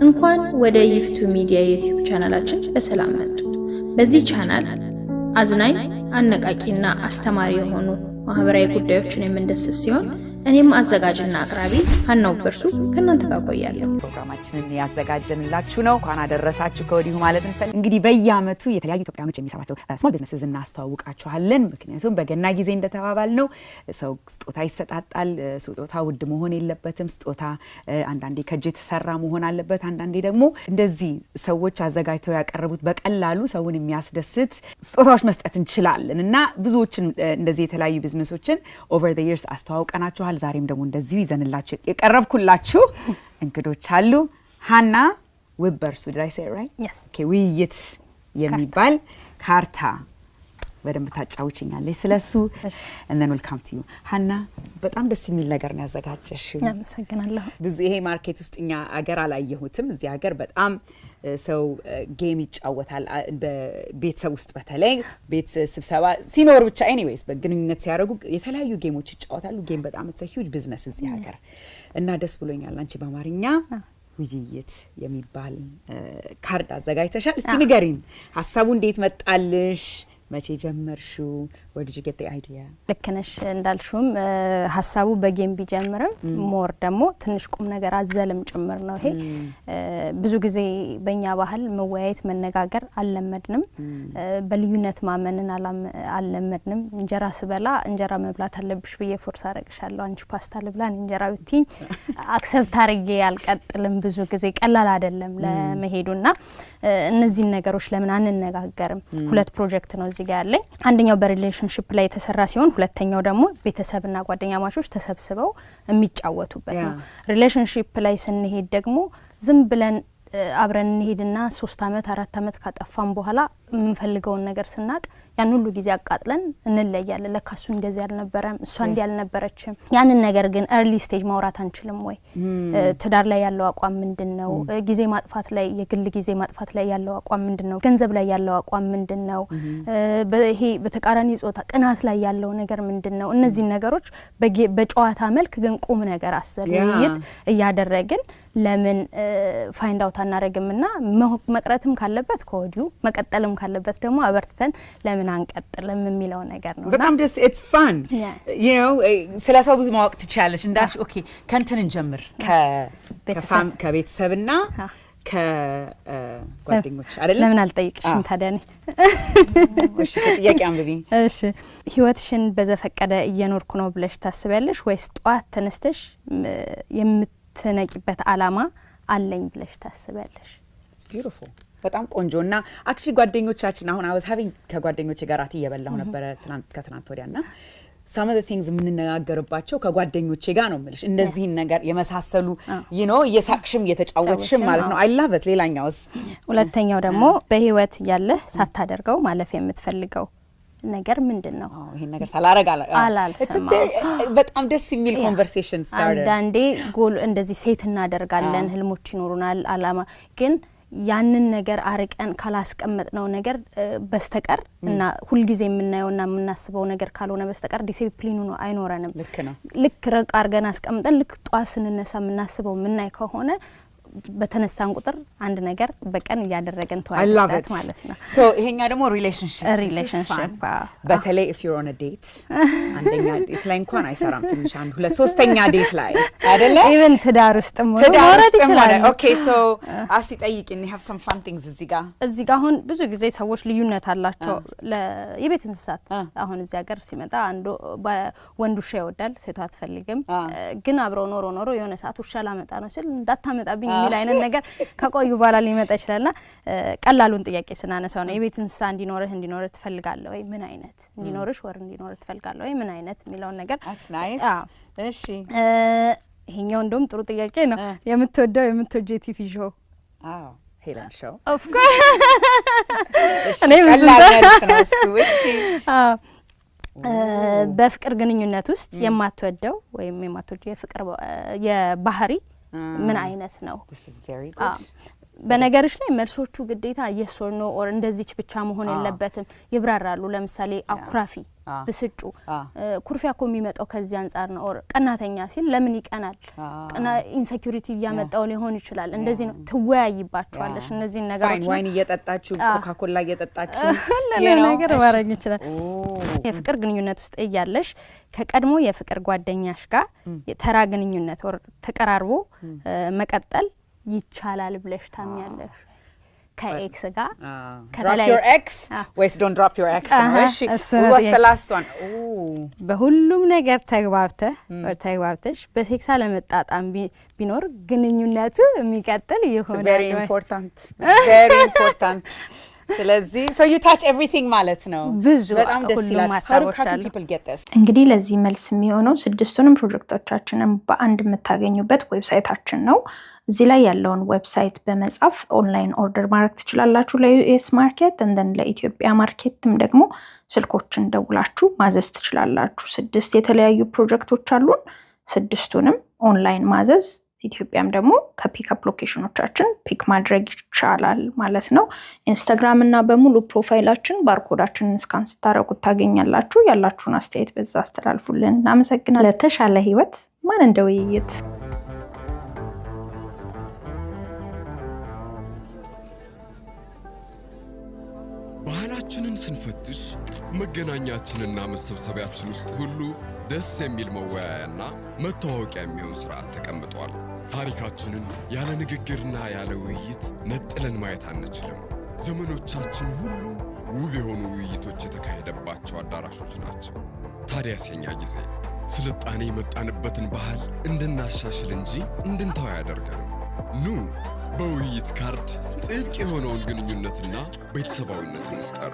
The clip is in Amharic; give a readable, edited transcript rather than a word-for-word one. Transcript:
እንኳን ወደ ይፍቱ ሚዲያ ዩቲዩብ ቻናላችን በሰላም መጡ። በዚህ ቻናል አዝናኝ፣ አነቃቂና አስተማሪ የሆኑ ማህበራዊ ጉዳዮችን የምንዳስስ ሲሆን እኔም አዘጋጅና አቅራቢ ሀናው በርሱ ከናንተ ጋር ቆያለሁ። ፕሮግራማችንን ያዘጋጀንላችሁ ነው። እንኳን አደረሳችሁ ከወዲሁ ማለት እንፈልግ። እንግዲህ በየአመቱ የተለያዩ ኢትዮጵያኖች የሚሰራቸው ስሞል ቢዝነስስ እናስተዋውቃችኋለን። ምክንያቱም በገና ጊዜ እንደተባባል ነው ሰው ስጦታ ይሰጣጣል። ስጦታ ውድ መሆን የለበትም። ስጦታ አንዳንዴ ከእጅ የተሰራ መሆን አለበት። አንዳንዴ ደግሞ እንደዚህ ሰዎች አዘጋጅተው ያቀረቡት በቀላሉ ሰውን የሚያስደስት ስጦታዎች መስጠት እንችላለን እና ብዙዎችን እንደዚህ የተለያዩ ቢዝነሶችን ኦቨር ዘ ይርስ አስተዋውቀናችኋል። ዛሬም ደግሞ እንደዚህ ይዘንላችሁ የቀረብኩላችሁ እንግዶች አሉ። ሀና ውበርሱ did I say it right? Yes. Okay, ውይይት የሚባል ካርታ በደንብ ታጫውችኛለሽ ስለሱ and then we'll come to you. ሀና በጣም ደስ የሚል ነገር ነው ያዘጋጀሽው። አመሰግናለሁ። ብዙ ይሄ ማርኬት ውስጥ እኛ አገር አላየሁትም። እዚህ ሀገር በጣም ሰው ጌም ይጫወታል በቤተሰብ ውስጥ በተለይ ቤት ስብሰባ ሲኖር ብቻ ኤኒዌይስ በግንኙነት ሲያደርጉ የተለያዩ ጌሞች ይጫወታሉ። ጌም በጣም it's a huge business እዚህ ሀገር እና ደስ ብሎኛል። አንቺ በአማርኛ ውይይት የሚባል ካርድ አዘጋጅተሻል። እስቲ ንገሪን ሐሳቡ እንዴት መጣልሽ? መቼ ጀመርሽው? where did you get the idea? ለከነሽ እንዳልሽውም ሐሳቡ በጌም ቢጀምርም ሞር ደግሞ ትንሽ ቁም ነገር አዘልም ጭምር ነው። ይሄ ብዙ ጊዜ በእኛ ባህል መወያየት መነጋገር አልለመድንም። በልዩነት ማመንን አልለመድንም። እንጀራ ስበላ እንጀራ መብላት አለብሽ ብዬ ፎርስ አረግሻለሁ። አንቺ ፓስታ ልብላን እንጀራ ብትይ አክሰፕት አርጌ አልቀጥልም። ብዙ ጊዜ ቀላል አይደለም ለመሄዱና እነዚህ ነገሮች ለምን አንነጋገርም? ሁለት ፕሮጀክት ነው እዚህ ጋር ያለኝ። አንደኛው በሪሌሽንሺፕ ላይ የተሰራ ሲሆን ሁለተኛው ደግሞ ቤተሰብና ጓደኛ ማቾች ተሰብስበው የሚጫወቱበት ነው። ሪሌሽንሺፕ ላይ ስንሄድ ደግሞ ዝም ብለን አብረን እንሄድና 3 አመት 4 አመት ካጠፋን በኋላ የምንፈልገውን ነገር ስናቅ ያን ሁሉ ጊዜ አቃጥለን እንለያለን። ለካሱ እንደዚህ ያልነበረም እሷ እንዲህ ያልነበረችም። ያንን ነገር ግን early stage ማውራት አንችልም ወይ? ትዳር ላይ ያለው አቋም ምንድነው? ጊዜ ማጥፋት ላይ የግል ጊዜ ማጥፋት ላይ ያለው አቋም ምንድነው? ገንዘብ ላይ ያለው አቋም ምንድነው? በይሄ በተቃራኒ ጾታ ቅናት ላይ ያለው ነገር ምንድነው? እነዚህ ነገሮች በጨዋታ መልክ ግን ቁም ነገር አሰር ውይይት እያደረግን ለምን ፋይንድ አውት አናረግምና መቅረትም ካለበት ከወዲሁ መቀጠልም ካለበት ደግሞ አበርተን ለምን አንቀጥልም የሚለው ነገር ነው። በጣም ደስ it's fun. You know ስለሰው ብዙ ማወቅ ትችያለሽ እንዳልሽ። ኦኬ ከእንትን እንጀምር ከቤተሰብና ከጓደኞች አይደለም። ለምን አልጠይቅሽም ታዲያ ነኝ? እሺ ጥያቄ አንብቢ። እሺ ህይወትሽን በዘፈቀደ እየኖርኩ ነው ብለሽ ታስቢያለሽ ወይስ ጧት ተነስተሽ የምትነቂበት አላማ አለኝ ብለሽ ታስቢያለሽ? It's beautiful. በጣም ቆንጆና አክቹሊ ጓደኞቻችን አሁን I was having ከጓደኞቼ ጋር እየበላሁ ነበር ከትናንት ወዲያና some of the things የምንነጋገርባቸው ከጓደኞቼ ጋር ነው የምልሽ። እንደዚህ ነገር የመሳሰሉ you know እየሳቅሽም እየተጫወትሽም ማለት ነው። I love it። ሌላኛውስ? ሁለተኛው ደግሞ በህይወት ያለ ሳታደርገው ማለፍ የምትፈልገው ነገር ምንድነው? ይሄን ነገር ሳላረጋ በጣም ደስ የሚል ኮንቨርሴሽን ስታርት። አንዳንዴ ጎል እንደዚህ ሴት እናደርጋለን፣ ህልሞች ይኖሩናል፣ አላማ ግን ያንን ነገር አርቀን ካላስቀመጥነው ነገር በስተቀር እና ሁሉ ጊዜ የምናየውና የምናስበው ነገር ካልሆነ በስተቀር ዲሲፕሊኑ ነው አይኖረንም። ልክ ረቅ አርገን አስቀምጠን ልክ ጧት ስንነሳ የምናስበው ምናይ ከሆነ በተነሳን ቁጥር አንድ ነገር በቀን ያደረገን ተዋልስታት ማለት ነው። ሶ ይሄኛ ደግሞ ሪሌሽንሺፕ በተለይ if you're on a date አንደኛ ዴት ላይ እንኳን አይሰራም። ትንሽ አንድ ሁለት ሶስተኛ ዴት ላይ አይደለ even ትዳር ውስጥ ማለት ይችላል። ኦኬ ሶ አሲ ጠይቂኝ have some fun things እዚህ ጋር አሁን ብዙ ጊዜ ሰዎች ልዩነት አላቸው ለየቤት እንስሳት። አሁን እዚህ ሀገር ሲመጣ አንዱ ወንዱ ውሻ ይወዳል፣ ሴቷ አትፈልግም። ግን አብረው ኖሮ የሆነ ሰዓት ውሻ ላመጣ ነው ሲል እንዳታመጣብኝ የሚል አይነት ነገር ከቆዩ በኋላ ሊመጣ ይችላልና ቀላሉን ጥያቄ ስናነሳው ነው የቤት እንስሳ እንዲኖርህ ትፈልጋለህ ወይ? ምን አይነት እንዲኖርሽ ወር እንዲኖርህ ትፈልጋለህ ወይ? ምን አይነት የሚለው ነገር እሺ ይሄኛው እንደውም ጥሩ ጥያቄ ነው። የምትወጂው ቲቪ ሾው? ሄለን ሾው ኦፍ ኮርስ እኔ በፍቅር ግንኙነት ውስጥ የማትወደው ወይም የማትወጂው የፍቅር የባህሪ ምን አይነት ነው? በነገርሽ ላይ መልሶቹ ግዴታ yes or no or እንደዚች ብቻ መሆን የለበትም። ይብራራሉ። ለምሳሌ አኩራፊ ብስጩ ኩርፊያ እኮ የሚመጣው ከዚህ አንፃር ነው ቀናተኛ ሲል ለምን ይቀናል ቀና ኢንሴኩሪቲ ያመጣው ሊሆን ይችላል እንደዚህ ነው ትወያይባቸዋለሽ እነዚህ ነገሮች ዋይን እየጠጣችሁ ኮካ-ኮላ እየጠጣችሁ ነገር ማረግ ይችላል የፍቅር ግንኙነት ውስጥ እያለሽ ከቀድሞ የፍቅር ጓደኛሽ ጋር ተራ ግንኙነት ወር ተቀራርቦ መቀጠል ይቻላል ብለሽ ታምያለሽ ከኤክስ ጋር drop your ex wait don't drop your ex what's the last one በሁሉም ነገር ተግባብተሽ በሴክስ ለመጣጣም ቢኖር ግንኙነቱ የሚቀጥል ይሆናል very important ስለዚህ so you touch everything ማለት ነው በጣም ደስ ይላል ማሳቦች አሉ እንግዲህ ለዚህ መልስ የሚሆነው ስድስቱንም ፕሮጀክቶቻችንን በአንድ የምታገኙበት ዌብሳይታችን ነው እዚህ ላይ ያለውን ዌብሳይት በመጻፍ ኦንላይን ኦርደር ማድረግ ትችላላችሁ ለዩኤስ ማርኬት እንደን ለኢትዮጵያ ማርኬትም ደግሞ ስልኮችን ደውላችሁ ማዘዝ ትችላላችሁ ስድስት የተለያዩ ፕሮጀክቶች አሉን ስድስቱንም ኦንላይን ማዘዝ ኢትዮጵያም ደግሞ ከፒክአፕ ሎኬሽኖቻችን ፒክ ማድረግ ይቻላል ማለት ነው ኢንስታግራም እና በሙሉ ፕሮፋይላችን ባርኮዳችንን ስካን ስታረጉት ታገኛላችሁ ያላችሁን አስተያየት በዛ አስተላልፉልን እናመሰግናለን ለተሻለ ህይወት ማን እንደውይይት ባህላችንን ስንፈትሽ መገናኛችንና መሰብሰቢያችን ውስጥ ሁሉ ደስ የሚል መወያያና መተዋወቂያ የሚሆን ስርዓት ተቀምጧል ታሪካችንን ያለ ንግግርና ያለ ውይይት ነጥለን ማየት አንችልም ዘመኖቻችን ሁሉ ውብ የሆኑ ውይይቶች የተካሄደባቸው አዳራሾች ናቸው ታዲያስ የኛ ጊዜ ስልጣኔ የመጣንበትን ባህል እንድናሻሽል እንጂ እንድንተው ያደርገንም ኑ በውይይት ካርድ ጥብቅ የሆነውን ግንኙነትና ቤተሰባዊነትን እንፍጠር